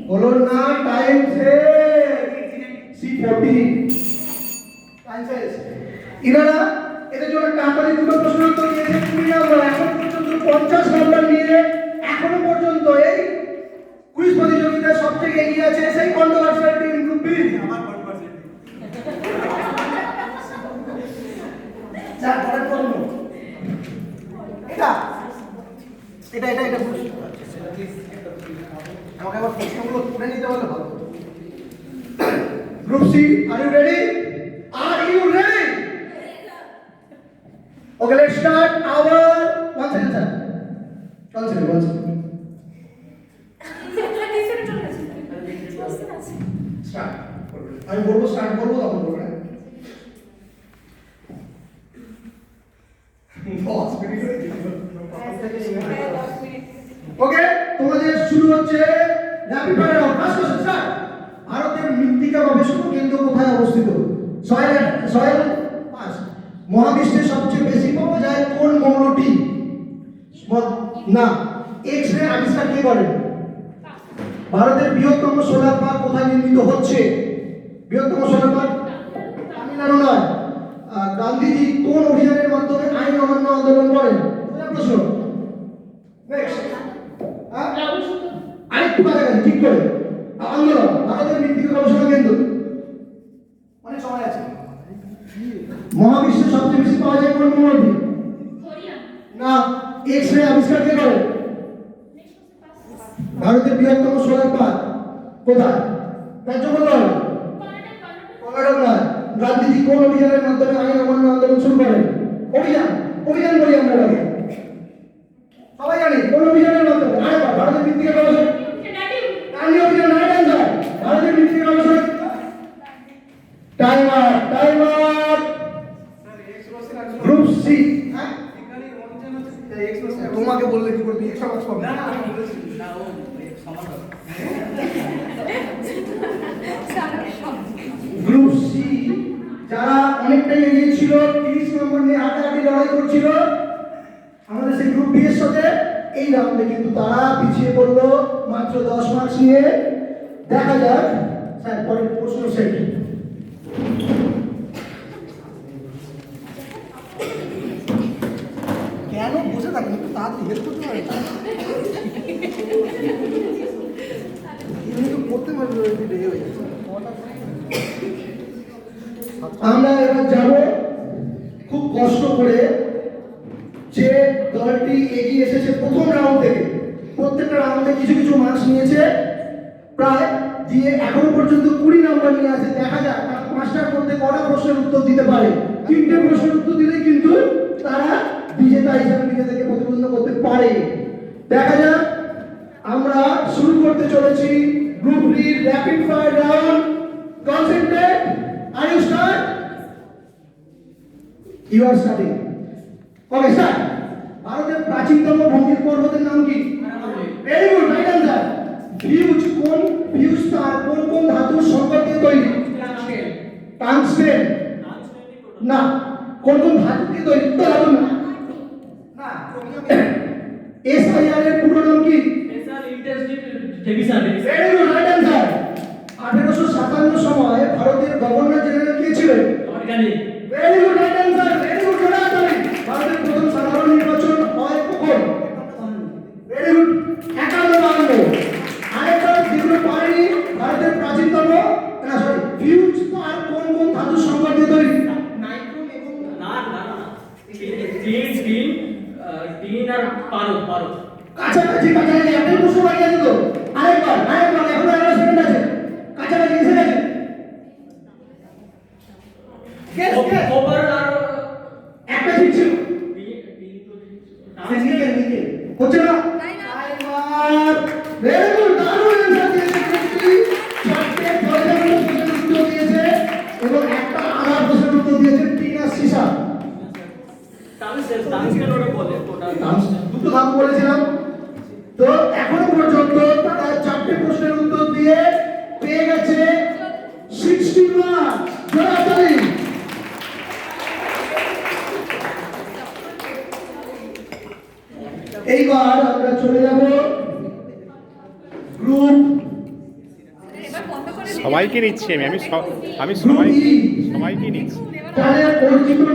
হলো না, টাইম শেষ। C40 টাইম শেষ। ইনারা এদের জন্য টাকারি দুটো প্রশ্ন উত্তর দিয়েছে 20 নাম্বার, এখন পর্যন্ত 50 নাম্বার নিয়ে এখনো পর্যন্ত এই কুইজ প্রতিযোগিতায় সবথেকে এগিয়ে আছে সেই কন্ট্রোভার্সিয়াল টিম গ্রুপ বি। আমার কন্ট্রোভার্সিয়াল টিম। যা পরের প্রশ্ন এটা এটা এটা এটা আমাকে আবার প্রশ্নগুলো পড়ে নিতে হলে ভালো। Group C, are you ready? Are you ready? Okay, let's start our one second, sir. One second. Start. আমি বলবো স্টার্ট করবো তখন বলবেন। 10 মিনিট হয়ে গেল। ওকে, তোমাদের শুরু হচ্ছে rapid fire round. First question start. ভারতের মৃত্তিকা গবেষণা কেন্দ্র কোথায় অবস্থিত? Soil pass. মহাবিশ্বের সবচেয়ে বেশি পাওয়া যায় কোন মৌলটি? না। এক্স-রে আবিষ্কার কে করেন? ভারতের বৃহত্তম সোলার পার্ক কোথায় নির্মিত হচ্ছে? বৃহত্তম সোলার পার্ক তামিলনাড়ু নয়। গান্ধীজি কোন অভিযানের মাধ্যমে আইন অমান্য আন্দোলন করেন? প্রশ্ন। নেক্সট। আরেকটু কাছাকাছি, ঠিক করে। আন্দোলন। ভারতের মৃত্তিকা গবেষণা কেন্দ্র। অনেক সময় আছে। মহাবিশ্বের সবচেয়ে বেশি পাওয়া যায় কোন মৌলটি? না। এক্স-রে আবিষ্কার কে করেন? ভারতের বৃহত্তম সোলার পার্ক কোথায়? রাজ্য বলতে হবে? কর্ণাটক নয়। গান্ধীজি কোন অভিযানের মাধ্যমে আইন অমান্য আন্দোলন শুরু করেন? অভিযান বলি আমরা আগে। সবাই জানি কোন অভিযানের মাধ্যমে? আরেকবার ভারতের মৃত্তিকা গবেষণা দান্ডি অভিযান। Right answer. ভারতের মৃত্তিকা গবেষণা। Time up. Group C. হ্যাঁ, তোমাকে বললে কি করবি? এক্সট্রা মার্কস পাবে না। আমি বলেছি না, ও সমান হবে। গ্রুপ সি যারা অনেকটাই এগিয়ে ছিল, 30 নম্বর নিয়ে হাঁটাহাঁটি লড়াই করছিল আমাদের সেই গ্রুপ বি এর সাথে, এই রাউন্ডে কিন্তু তারা পিছিয়ে পড়লো মাত্র 10 মার্কস নিয়ে। দেখা যাক স্যার পরের প্রশ্ন সেট। কেন বসে থাকেন? একটু তাড়াতাড়ি হেল্প করতে পারেন? করতে পারবে হয়ে যাচ্ছে। আমরা এবার যাব খুব কষ্ট করে যে দলটি এগিয়ে এসেছে প্রথম রাউন্ড থেকে, প্রত্যেকটা রাউন্ডে কিছু কিছু মার্কস নিয়েছে প্রায়, দিয়ে এখন পর্যন্ত 20 নাম্বার নিয়ে আছে। দেখা যাক তারা 5টার মধ্যে কটা প্রশ্নের উত্তর দিতে পারে। 3টে প্রশ্নের উত্তর দিলে কিন্তু তারা বিজেতা হিসেবে নিজেদেরকে প্রতিপন্ন করতে পারে। দেখা যাক। আমরা শুরু করতে চলেছি group D rapid fire round. Concentrate. Are you start? You are starting. Okay, start. ভারতের প্রাচীনতম ভঙ্গির পর্বতের নাম কি? Very good, right answer. ফিউজ তার কোন কোন ধাতুর সংকর দিয়ে তৈরি? টাংস্টেন। না। কোন কোন ধাতু দিয়ে তৈরি? তো ধাতু না। এসআইআর এর পুরো নাম কি? Very good, right answer. 1857 সময় ভারতের গভর্নর জেনারেল কে ছিলেন? Very good, right answer. Very good, ভারতের প্রথম সাধারণ নির্বাচন হয় কখন? Very good, 51। আরেকবার যেগুলো পারেনি, ভারতের প্রাচীনতম ফিউজ তার কোন কোন ধাতুর সংকর দিয়ে তৈরি? নাইট্রোন এবং টিন আর পারদ। কাছাকাছি একটা প্রশ্ন বাকি আছে তো। আরেকবার এখন আর সেকেন্ড আছে। কাছাকাছি এসে গেছে। কপার আর সবাইকে নিচ্ছি আমি সবাইকে নিচ্ছি। তাদের পরিচিত